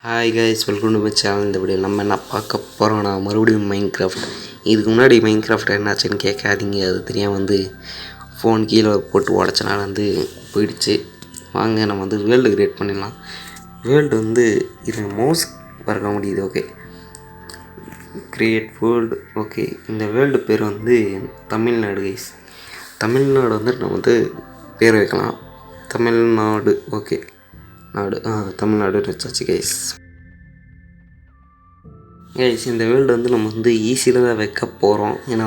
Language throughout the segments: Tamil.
Hi guys, welcome to my channel. இந்த வீடியோ நம்ம என்ன பார்க்க போகிறோம்னா மறுபடியும் மைன்கிராஃப்ட். இதுக்கு முன்னாடி மைன்கிராஃப்ட் என்னாச்சுன்னு கேட்காதீங்க. அது தெரியாமல் ஃபோன் கீழே போட்டு உடச்சனால போயிடுச்சு. வாங்க நம்ம வேர்ல்டு கிரியேட் பண்ணிடலாம். வேர்ல்டு இது மவுஸ் பார்க்க முடியுது. Okay, create world. ஓகே, இந்த வேர்ல்டு பேர் தமிழ்நாடு கைஸ். தமிழ்நாடு நம்ம பேர் வைக்கலாம். தமிழ்நாடு. ஓகே, நாடு தமிழ்நாடு வச்சாச்சு கைஸ். இந்த வேர்ல்டு நம்ம ஈஸியில் தான் வைக்க போகிறோம். ஏன்னா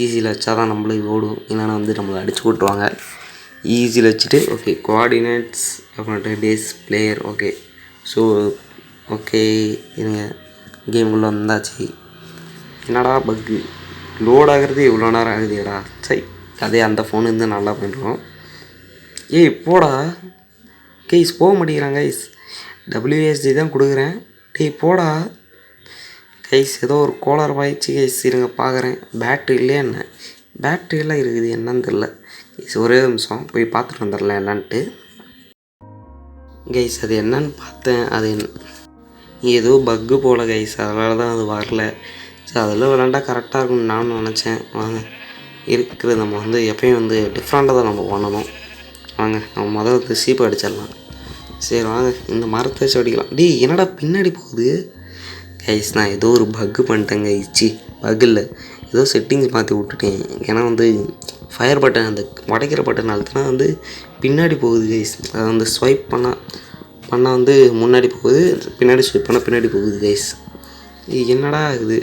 ஈஸியில் வச்சா தான் நம்மளுக்கு ஓடும். ஏன்னா நம்மளை அடிச்சு விட்டுருவாங்க. ஈஸியில் வச்சுட்டு ஓகே, கோஆர்டினேட்ஸ் அப்புறம் days player. Okay, so okay, இருங்க, கேமுக்குள்ளே வந்தாச்சு. என்னடா பக்கு லோட் ஆகிறது இவ்வளோ நேரம் ஆகுதுடா. சரி, அதே அந்த ஃபோனு நல்லா பண்ணுறோம். போடா கைஸ், போக மாட்டேங்கிறான் கைஸ். WASD தான் கொடுக்குறேன். போடா கைஸ், ஏதோ ஒரு கோளாறு ஆயிடுச்சு கைஸ். இருங்க பார்க்குறேன். பேட்ரி இல்லையா என்ன? பேட்ரி எல்லாம் இருக்குது, என்னன்னு தெரில கைஸ். ஒரே நிமிஷம் போய் பார்த்துட்டு வந்துடலாம் என்னான்ட்டு கைஸ். அது என்னன்னு பார்த்தேன், அது ஏதோ பக்கு போல் கைஸ். அதனால தான் அது வரல. ஸோ அதில் விளாண்டா கரெக்டாக இருக்கும்னு நானும் நினச்சேன். வாங்க, இருக்கிறது நம்ம எப்பயும் டிஃப்ரெண்ட்டாக தான் நம்ம பண்ணணும். வாங்க, நம்ம முதல்ல சீப்பை அடிச்சிடலாம். சரி வாங்க, இந்த மரத்தை வச்சு அடிக்கலாம். என்னடா பின்னாடி போகுது கைஸ்? நான் ஏதோ ஒரு பக்கு பண்ணிட்டேங்க. பக்கு இல்லை, ஏதோ செட்டிங்ஸ் மாற்றி விட்டுட்டேன். ஏன்னா ஃபயர் பட்டன், அந்த உடைக்கிற பட்டன் அழுத்தினா பின்னாடி போகுது கைஸ். அதை ஸ்வைப் பண்ணால் முன்னாடி போகுது, பின்னாடி ஸ்வைப் பண்ணால் பின்னாடி போகுது கைஸ். என்னடா ஆகுது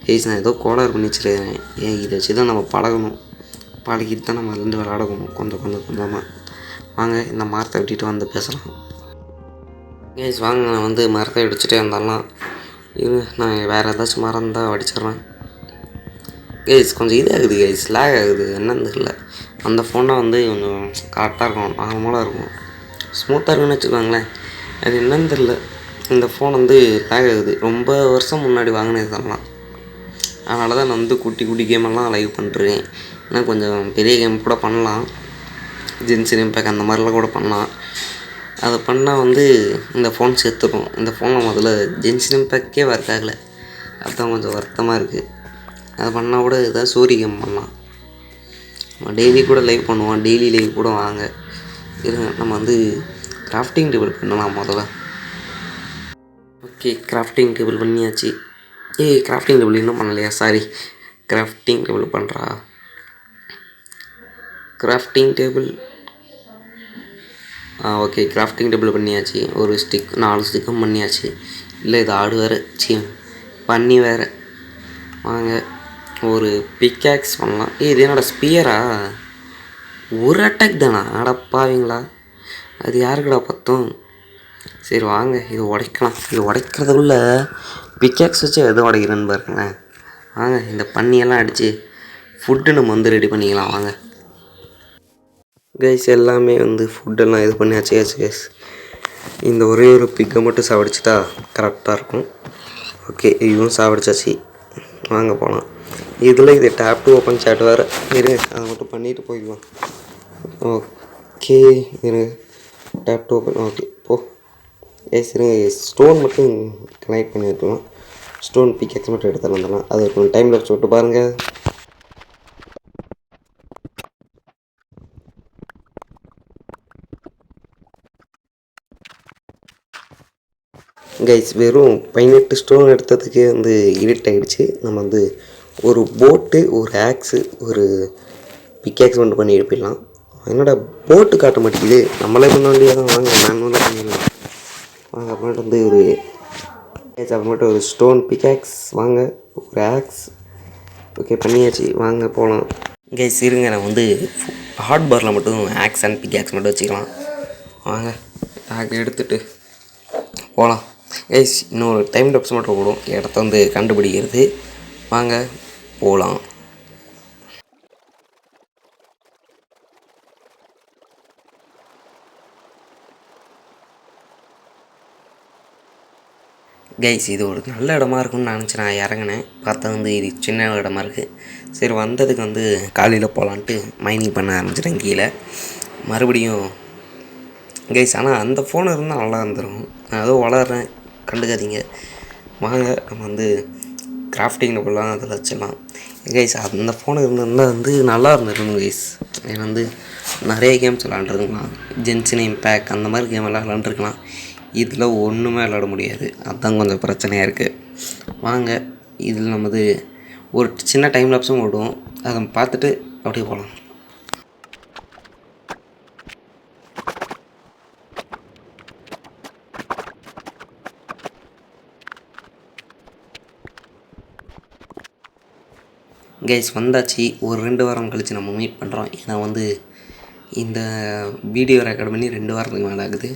கைஸ்? நான் ஏதோ கோளாறு பண்ணி வச்சுருக்கேன். இதை வச்சு தான் நம்ம பழகணும். பழகிட்டு தான் நம்ம விளையாடணும் கொஞ்சம் கொஞ்சமாக. வாங்க, இந்த மரத்தை விட்டுட்டு பேசலாம் கைஸ். வாங்க, நான் மரத்தை அடிச்சுட்டே இருந்தாலும் நான் வேறு ஏதாச்சும் மரம் தான் அடிச்சிட்றேன் கைஸ். கொஞ்சம் இதாகுது கைஸ், லேக் ஆகுது, என்னன்னு தெரியல. அந்த ஃபோனை கொஞ்சம் கரெக்டாக இருக்கும், நார்மலாக இருக்கும், ஸ்மூத்தாக இருக்குன்னு வச்சுக்கோங்களேன். அது என்னன்னு தெரில. இந்த ஃபோன் லேக் ஆகுது. ரொம்ப வருஷம் முன்னாடி வாங்கினது தான். அதனால தான் நான் குட்டி குட்டி கேமெல்லாம் லைவ் பண்ணிட்டுருக்கேன். ஏன்னா கொஞ்சம் பெரிய கேம் கூட பண்ணலாம், ஜென்சின் இம்பேக்ட் அந்த மாதிரிலாம் கூட பண்ணலாம். அதை பண்ணால் இந்த ஃபோன் சேர்த்துக்கும். இந்த ஃபோனில் முதல்ல ஜென்சின் இம்பேக்டே ஒர்க் ஆகலை. அதுதான் கொஞ்சம் வருத்தமாக இருக்குது. அதை பண்ணால் கூட ஏதாவது ஸ்டோரி கேம் பண்ணலாம். நம்ம டெய்லி கூட லைவ் பண்ணுவோம். டெய்லி லைவ் கூட வாங்க இருங்க. நம்ம கிராஃப்டிங் டேபிள் பண்ணலாம் முதல்ல. ஓகே, கிராஃப்டிங் டேபிள் பண்ணியாச்சு. கிராஃப்டிங் டேபிள் இன்னும் பண்ணலையா? சாரி, கிராஃப்டிங் டேபிள் பண்ணுறா. Grafting table okay, grafting table பண்ணியாச்சு. ஒரு ஸ்டிக் 4 ஸ்டிக்கும் பண்ணியாச்சு. இல்லை, இது ஆடு வேறு, பண்ணி வேறு. வாங்க, ஒரு பிக்காக்ஸ் பண்ணலாம். இது என்னோட ஸ்பியரா? ஒரு அட்டாக் தானா? அடப்பாவீங்களா, அது யாருக்குடா பத்தும்? சரி வாங்க, இது உடைக்கலாம். இது உடைக்கிறதுக்குள்ள பிக்காக்ஸ் வச்சு எதுவும் உடைக்கிறேன்னு பாருங்களேன். வாங்க, இந்த பண்ணியெல்லாம் அடித்து ஃபுட்டு நம்ம ரெடி பண்ணிக்கலாம். வாங்க கைஸ், எல்லாமே ஃபுட்டெல்லாம் இது பண்ணியாச்சு கைஸ். இந்த ஒரே ஒரு பிக்கை மட்டும் சாப்பிடுச்சிட்டா கரெக்டாக இருக்கும். ஓகே, இதுவும் சாப்பிடுச்சாச்சு. வாங்க போகலாம். இதில் இது டேப் டு ஓப்பன் சேட் வேறு. இருங்க, அதை மட்டும் பண்ணிவிட்டு போய்க்குவோம். ஓகே, இருங்க, tape to open. Okay, guys இருங்க. ஸ்டோன் மட்டும் கனெக்ட் பண்ணி வைக்கலாம். ஸ்டோன் பிக்கெக்ஸ் மட்டும் எடுத்துகிட்டு வந்துடலாம். அது கொஞ்சம் டைம் லாப்ஸ் விட்டு பாருங்கள். கைஸ், வெறும் 18 ஸ்டோன் எடுத்ததுக்கே இருட்டாகிடுச்சு. நம்ம ஒரு போட்டு, ஒரு ஆக்ஸு, ஒரு பிக்காக்ஸ் மட்டும் பண்ணி எடுப்பிடலாம். என்னோட போட்டு காட்ட மாட்டேங்குது. நம்மளே பண்ண வேண்டியதான். வாங்க, மேனுவலாக பண்ணிடலாம். வாங்க, அப்புறமேட்டு ஒரு அப்புறமேட்டு ஒரு ஸ்டோன் பிக்காக்ஸ். வாங்க, ஒரு ஆக்ஸ். ஓகே, பண்ணியாச்சு. வாங்க போகலாம் கைஸ். இருங்க, நான் ஹாட் பாரில் மட்டும் ஆக்ஸ் அண்ட் பிக்காக்ஸ் மட்டும் வச்சுக்கலாம். வாங்க, ஆக் எடுத்துகிட்டு போகலாம் கைஸ். இன்னொரு டைம் டாப்ஸ் மட்டும் போடும், இடத்த கண்டுபிடிக்கிறது. வாங்க போகலாம் கைஸ். இது ஒரு நல்ல இடமா இருக்குன்னு நினச்சி நான் இறங்கினேன். பார்த்தா இது சின்ன இடமா இருக்குது. சரி, வந்ததுக்கு காலையில் போகலான்ட்டு மைனிங் பண்ண ஆரம்பிச்சிட்டேன் கீழே. மறுபடியும் கைஸ். ஆனால் அந்த ஃபோன் இருந்தால் நல்லா இருந்துடும். நான் ஏதோ வளர்கிறேன், கண்டுக்காதீங்க. வாங்க நம்ம வந்து கிராஃப்டிங்கில் போடலாம், அதில் வச்சிடலாம் கைஸ். அந்த ஃபோன் இருந்திருந்தால் வந்து நல்லா இருந்துருக்கும் கைஸ். ஏன்னா வந்து நிறைய கேம்ஸ் விளாண்டுருக்கலாம். ஜென்சின் இம்பேக்ட் அந்த மாதிரி கேம் எல்லாம் விளாண்டுருக்கலாம். இதில் ஒன்றுமே விளாட முடியாது. அதுதான் கொஞ்சம் பிரச்சனையாக இருக்குது. வாங்க இதில் நமது ஒரு சின்ன டைம் லாப்ஸும் ஓடுவோம். அதை பார்த்துட்டு அப்படியே போகலாம். கைஸ் வந்தாச்சு. ஒரு 2 வாரம் கழித்து நம்ம மீட் பண்ணுறோம். ஏன்னா வந்து இந்த வீடியோ ரெக்கார்ட் பண்ணி 2 வாரத்துக்கு மேலே ஆகுது.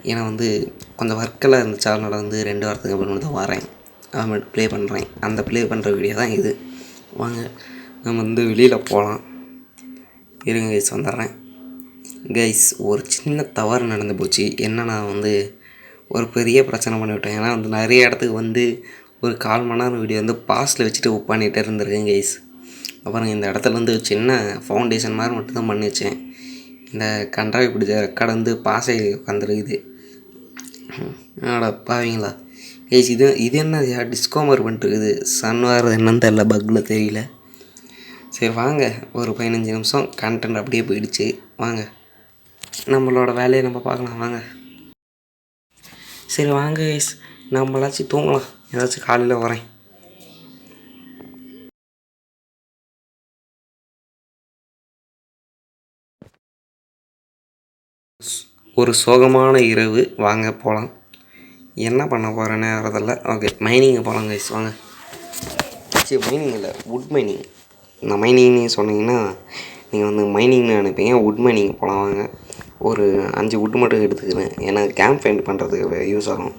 ஏன்னா வந்து கொஞ்சம் ஒர்க்கெல்லாம் இருந்துச்சு. அதனால் வந்து 2 வாரத்துக்கு அப்புறம் தான் வரேன், ப்ளே பண்ணுறேன். அந்த ப்ளே பண்ணுற வீடியோ தான் இது. வாங்க நம்ம வந்து வெளியில் போகலாம். இருங்க கைஸ், வந்துடுறேன் கைஸ். ஒரு சின்ன தவறு நடந்து போச்சு. என்னன்னா வந்து ஒரு பெரிய பிரச்சனை பண்ணிவிட்டேன். ஏன்னா வந்து நிறைய இடத்துக்கு வந்து ஒரு 1/4 மணி நேரம் வீடியோ வந்து பாஸில் வச்சுட்டு பண்ணிகிட்டே இருந்திருக்கேன் கைஸ். அப்புறம் இந்த இடத்துல வந்து சின்ன ஃபவுண்டேஷன் மாதிரி மட்டும்தான் பண்ணி வச்சேன். இந்த கன்றாவி பிடிச்ச ரெக்கார்டு வந்து பாஸை வந்துருக்குது. பாவீங்களா கைஸ். இது என்ன டிஸ்கோமர் பண்ணிட்டுருக்குது. சன் வர்றது என்னன்னு தெரில, பக்கில் தெரியல. சரி வாங்க, ஒரு 15 நிமிஷம் கண்டென்ட் அப்படியே போயிடுச்சு. வாங்க நம்மளோட வேலையை நம்ம பார்க்கலாம். வாங்க சரி வாங்க கைஸ், நம்மளாச்சும் தூங்கலாம். ஏதாச்சும் காலையில் வரேன். ஒரு சோகமான இரவு. வாங்க போகலாம். என்ன பண்ண போகிறேன்னு வரதில்ல. ஓகே, மைனிங்கை போகலாம் கைஸ். வாங்க. சரி, மைனிங் இல்லை, வுட் மைனிங். நான் மைனிங்னு சொன்னீங்கன்னா நீங்கள் வந்து மைனிங்னு நினைப்பீங்க. வுட் மைனிங் போகலாம். வாங்க. ஒரு 5 வுட்டு மட்டும் எடுத்துக்கிறேன். ஏன்னா கேம்ப் ஃபைண்ட் பண்ணுறதுக்கு யூஸ் ஆகும்.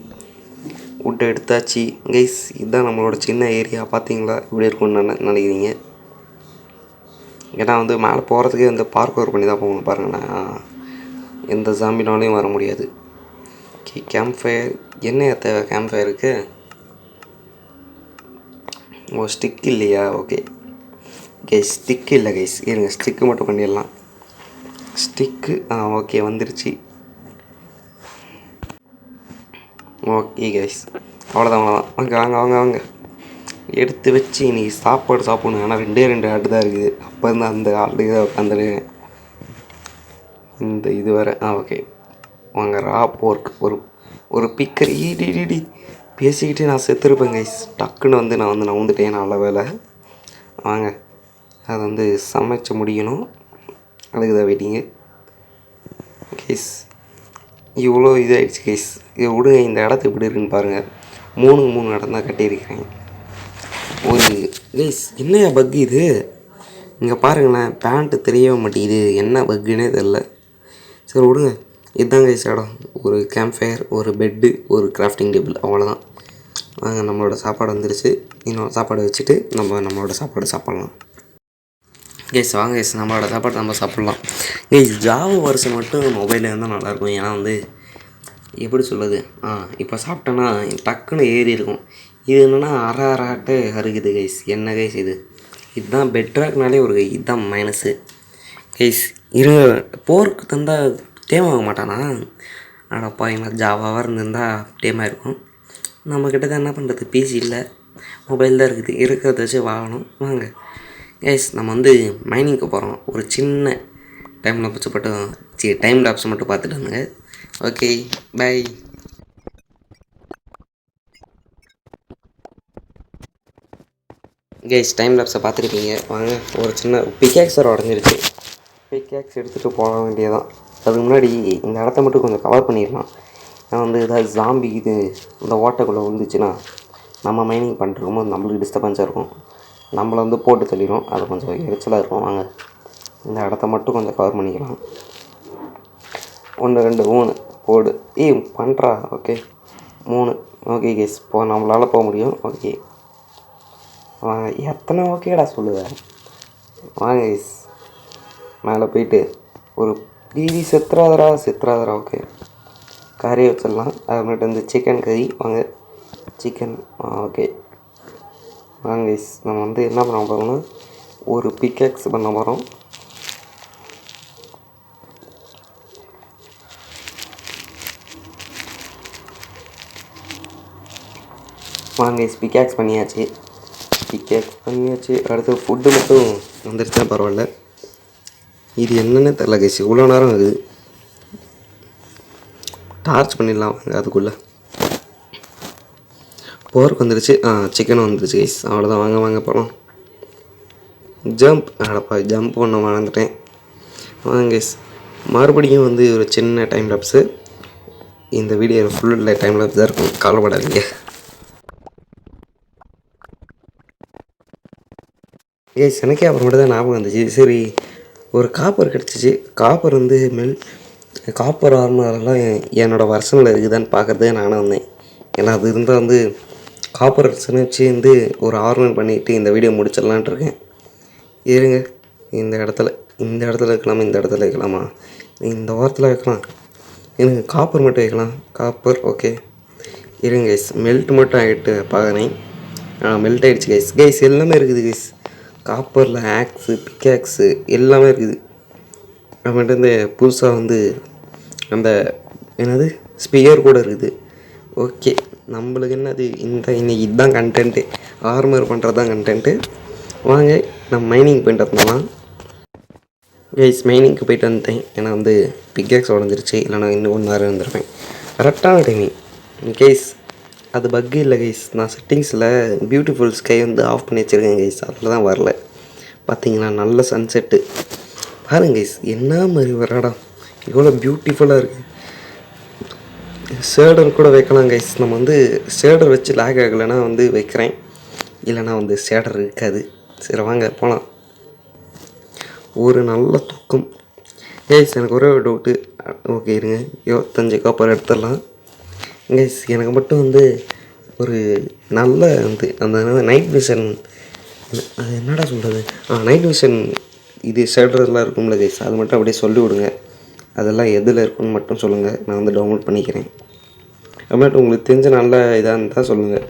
வுட்டை எடுத்தாச்சு கைஸ். இதுதான் நம்மளோட சின்ன ஏரியா. பார்த்தீங்களா இப்படி இருக்கும்னு நினைக்கிறீங்க. ஏன்னா வந்து மேலே போகிறதுக்கு வந்து பார்க்கவர் பண்ணி தான் போகணும். பாருங்கண்ணா, எந்த ஜாம்பினாலையும் வர முடியாது. கேம்ப் ஃபயர் என்ன தேவை? கேம்ப் ஃபயருக்கு ஸ்டிக் இல்லையா? ஓகே கைஸ், ஸ்டிக்கு இல்லை கைஸ். இருங்க, ஸ்டிக்கு மட்டும் பண்ணிடலாம். ஸ்டிக்கு ஓகே வந்துருச்சு. ஓகே கைஸ், அவ்வளோதான். வாங்க வாங்க வாங்க வாங்க எடுத்து வச்சு இன்றைக்கி சாப்பாடு சாப்பிட்ணும். ஆனால் 2 ஆடு தான் இருக்குது. அப்போ இருந்து அந்த ஆட்டுக்கு தான் உட்காந்துருக்கேன். இந்த இது வேறு. ஓகே வாங்க. ரா போர்க் ஒரு பிக்கர். ஈடி பேசிக்கிட்டே நான் செத்துருப்பேன் கைஸ். டக்குன்னு வந்து நான் நவுந்துட்டேன். நல்ல வேலை. வாங்க, அதை வந்து சமைச்சு முடிக்கணும். அதுக்கு தான் வெயிட்டிங்கு கைஸ். இவ்வளோ இதாகிடுச்சு கைஸ். இதை விடுங்க. இந்த இடத்துக்கு எப்படி இருக்குன்னு பாருங்கள். 3 இடம் தான் கட்டியிருக்கிறேன். ஒரு கைஸ், என்னையா பக்கு இது? இங்கே பாருங்களேன், பேண்ட்டு தெரியவே மாட்டேங்குது. என்ன பக்குன்னே தெரில. சரி விடுங்க. இதுதான் கைஸ் இடம். ஒரு கேம்ப் ஃபயர், ஒரு பெட்டு, ஒரு கிராஃப்டிங் டேபிள், அவ்வளோதான். வாங்க, நம்மளோட சாப்பாடு வந்துருச்சு. இன்னும் சாப்பாடு வச்சுட்டு நம்மளோட சாப்பாடு சாப்பிட்லாம் கைஸ். வாங்க கைஸ், நம்மளோட சாப்பாடு நம்ம சாப்பிட்லாம் கைஸ். ஜாவா வருஷம் மட்டும் மொபைலில் இருந்தால் நல்லாயிருக்கும். ஏன்னா வந்து எப்படி சொல்லுது, இப்போ சாப்பிட்டோன்னா டக்குன்னு ஏறி இருக்கும். இது என்னென்னா அரை அறுக்குது கைஸ். என்ன கைஸ் இது? இதுதான் பெட்ராக்னாலே ஒரு இதுதான் மைனஸு கைஸ். போர்க்கு தந்தால் டேமாக மாட்டானா? ஆனாப்பா எங்களை ஜாவாவாக இருந்திருந்தால் டேமாக இருக்கும். நம்மக்கிட்ட தான் என்ன பண்ணுறது, பிசி இல்லை, மொபைல் தான் இருக்குது. இருக்கிறத வச்சு வாங்கணும். வாங்க கைஸ், நம்ம வந்து மைனிங்க்கு போகிறோம். ஒரு சின்ன டைம் லாப்ஸ் மட்டும் பார்த்துட்டு வந்துங்க. Okay bye guys. டைம் லாப்ஸை பார்த்துருப்பீங்க. வாங்க, ஒரு சின்ன பிக்கேக்ஸர் உடஞ்சிருச்சு. பிக்கேக்ஸ் எடுத்துகிட்டு போக வேண்டியதான். அதுக்கு முன்னாடி இந்த இடத்த மட்டும் கொஞ்சம் கவர் பண்ணிடலாம். நான் வந்து ஏதாவது ஜாம்பி இது இந்த ஓட்டைக்குள்ளே விழுந்துச்சுன்னா நம்ம மைனிங் பண்ணிருக்கும்போது நம்மளுக்கு டிஸ்டர்பன்ஸாக இருக்கும். நம்மளை வந்து போட்டு தள்ளிடும். அது கொஞ்சம் எரிச்சலாக இருக்கும். வாங்க, இந்த இடத்த மட்டும் கொஞ்சம் கவர் பண்ணிக்கலாம். 1 2 3 போடு. பண்ணுறா. ஓகே 3. ஓகே கேஸ், நம்மளால் போக முடியும். ஓகே வாங்க. எத்தனை ஓகேடா சொல்லுவேன். வாங்க கேஸ், மேலே போயிட்டு ஒரு டிவி செத்துறாதரா. ஓகே, கறியை வச்சிடலாம். அதுமாதிரி வந்து சிக்கன் கறி. வாங்க சிக்கன். ஓகே வாங்க கேஸ், நம்ம வந்து என்ன பண்ண போகிறோம்னா ஒரு பிக்கேக்ஸ் பண்ண போகிறோம். வாங்க பிக்காக்ஸ் பண்ணியாச்சு. அடுத்து ஃபுட்டு மட்டும் வந்துருச்சுன்னா பரவாயில்ல. இது என்னென்னு தெரில கைஸ், இவ்வளோ நேரம் ஆகுது. டார்ச் பண்ணிடலாம் வாங்க. அதுக்குள்ளே போர்க் வந்துருச்சு. சிக்கனும் வந்துருச்சு கைஸ். அவ்வளோதான், வாங்க போகலாம். ஜம்ப் பண்ண மறந்துட்டேன். வாங்க கைஸ், மறுபடியும் வந்து ஒரு சின்ன டைம் லாப்ஸு. இந்த வீடியோ ஃபுல்லில் டைம் லாப்ஸ் தான் இருக்கும், கவலைப்படாதீங்க கைஸ். எனக்கே அப்புறமேட்டு தான் ஞாபகம் வந்துச்சு, சரி ஒரு காப்பர் கிடச்சிச்சு. காப்பர் வந்து காப்பர் ஆர்மரெல்லாம் என்னோடய வருஷனில் இருக்குதான்னு பார்க்குறதே நானும் வந்தேன். ஏன்னா அது இருந்தால் வந்து காப்பர் வச்சு வந்து ஒரு ஆர்மர் பண்ணிவிட்டு இந்த வீடியோ முடிச்சிடலான்ட்டு இருக்கேன். இருங்க, இந்த இடத்துல வைக்கலாமா, இந்த இடத்துல வைக்கலாமா, இந்த வாரத்தில் வைக்கலாம். எனக்கு காப்பர் மட்டும் வைக்கலாம். Copper okay. இருங்க கைஸ், மெல்ட் மட்டும் ஆகிட்டு பார்க்குறேன். மெல்ட் ஆகிடுச்சு கைஸ். எல்லாமே இருக்குது கைஸ். காப்பரில் ஆக்ஸு, பிக்காக்ஸு எல்லாமே இருக்குது. அப்புறமேட்டு இந்த புதுசாக வந்து அந்த என்னது ஸ்பியர் கூட இருக்குது. ஓகே, நம்மளுக்கு என்னது இன்னைக்கு இதுதான் கண்டென்ட்டு. ஆர்மர் பண்ணுறது தான் கண்டென்ட்டு. வாங்க நம்ம மைனிங் போயிட்டு வந்தோம்லாம் கைஸ். மைனிங்க்கு போயிட்டு வந்துட்டேன். ஏன்னா வந்து பிக்காக்ஸ் உடஞ்சிருச்சு, இல்லைனா இன்னும் 1 நேரம் இருந்திருப்பேன். கரெக்டான டைமிங் கைஸ். அது பக்கு இல்லை கைஸ். நான் செட்டிங்ஸில் பியூட்டிஃபுல் ஸ்கை வந்து ஆஃப் பண்ணி வச்சுருக்கேன் கைஸ். அதில் தான் வரல. பார்த்தீங்களா, நல்ல சன்செட்டு பாருங்க கைஸ். என்ன மாதிரி ஒரு இடம், எவ்வளோ பியூட்டிஃபுல்லாக இருக்குது. ஷேடர் கூட வைக்கலாம் கைஸ். நம்ம வந்து ஷேடர் வச்சு லாக் ஆகலைன்னா வந்து வைக்கிறேன், இல்லைனா வந்து ஷேடர் இருக்காது. சரி வாங்க போகலாம். ஒரு நல்ல தூக்கம் கைஸ். எனக்கு ஒரே ஒரு டவுட்டு. ஓகே இருங்க, 25 காப்பர் எடுத்துடலாம் கைஸ். எனக்கு மட்டும் வந்து ஒரு நல்ல வந்து அந்த நைட் விஷன், அது என்னடா சொல்கிறது, நைட் விஷன் இது ஷேடர்லாம் இருக்கும்ல கைஸ், அது மட்டும் அப்படியே சொல்லி விடுங்க. அதெல்லாம் எதில் இருக்குன்னு மட்டும் சொல்லுங்கள், நான் வந்து டவுன்லோட் பண்ணிக்கிறேன். அப்புறமேட்டு உங்களுக்கு தெரிஞ்ச நல்ல இதாக இருந்தால் சொல்லுங்கள்.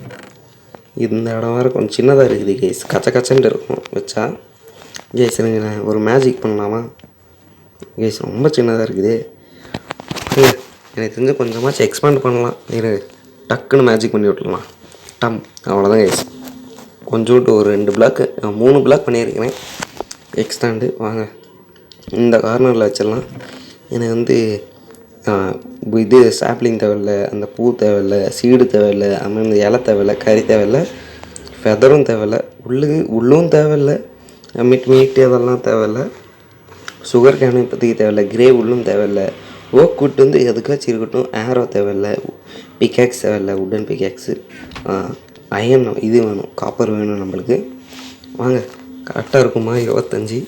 இந்த இடம் வேறு கொஞ்சம் சின்னதாக இருக்குது கைஸ், கச்சன்ட்டு இருக்கும் வச்சா. கைஸ் எனக்கு நான் ஒரு மேஜிக் பண்ணலாமா கைஸ்? ரொம்ப சின்னதாக இருக்குது. எனக்கு தெரிஞ்ச கொஞ்சமாச்சும் எக்ஸ்பேண்ட் பண்ணலாம். டக்குன்னு மேஜிக் பண்ணி விட்டுலாம். அவ்வளோதான் கைஸ். கொஞ்சோண்டு ஒரு 2 பிளாக்கு 3 பிளாக் பண்ணியிருக்கிறேன் எக்ஸ்டாண்டு. வாங்க இந்த கார்னரில் வச்சிடலாம். எனக்கு வந்து இது சாப்ளிங் தேவையில்லை, அந்த பூ தேவையில்லை, சீடு தேவையில்லை, அப்புறம் இந்த இலை தேவையில்லை, கறி தேவையில்லை, ஃபெதரும் தேவையில்லை, உள்ளும் தேவையில்லை, மீட்டு அதெல்லாம் தேவையில்லை, சுகர் கேனும் இப்போதைக்கு தேவையில்லை, கிரே உள்ளும் தேவையில்லை, ஓக் வுட் வந்து எதுக்காச்சும் இருக்கட்டும், ஏரோ தேவையில்லை, பிக்காக்ஸ் தேவையில்லை, உட்டன் பிக்காக்ஸு, அயன் இது வேணும், காப்பர் வேணும் நம்மளுக்கு. வாங்க கரெக்டாக இருக்குமா 25?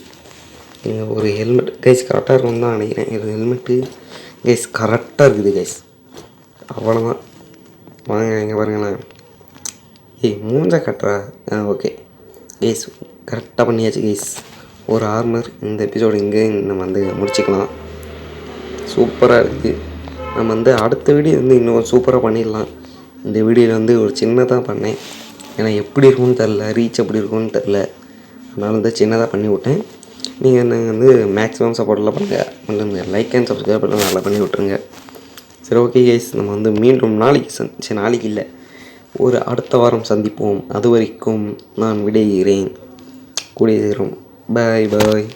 நீங்கள் ஒரு ஹெல்மெட் கைஸ் கரெக்டாக இருக்கும்னு தான் நினைக்கிறேன். இது ஹெல்மெட்டு கைஸ் கரெக்டாக இருக்குது கைஸ். அவ்வளோதான். வாங்க இங்கே பாருங்களேன். மூஞ்ச கட்டுறா. ஓகே கைஸ், கரெக்டாக பண்ணியாச்சு கைஸ். ஒரு ஆர்மர். இந்த எபிசோடு இங்கே நம்ம வந்து முடிச்சுக்கலாம். சூப்பராக இருக்குது. நம்ம வந்து அடுத்த வீடியோ வந்து இன்னும் சூப்பராக பண்ணிடலாம். இந்த வீடியோவில் வந்து ஒரு சின்னதாக பண்ணேன், ஏன்னா எப்படி இருக்கும்னு தெரில, ரீச் எப்படி இருக்கும்னு தெரில, அதனால் வந்து சின்னதாக பண்ணி விட்டேன். நீங்கள் என்ன வந்து மேக்ஸிமம் சப்போர்ட்டெல்லாம் பண்ணுங்கள், லைக் அண்ட் சப்ஸ்கிரைப் பண்ணி நல்லா பண்ணி விட்ருங்க. சரி ஓகே கைஸ், நம்ம வந்து மீண்டும் நாளைக்கு இல்லை, ஒரு அடுத்த வாரம் சந்திப்போம். அது வரைக்கும் நான் விடைகிறேன். கூடிய சீக்கிரம். பாய்.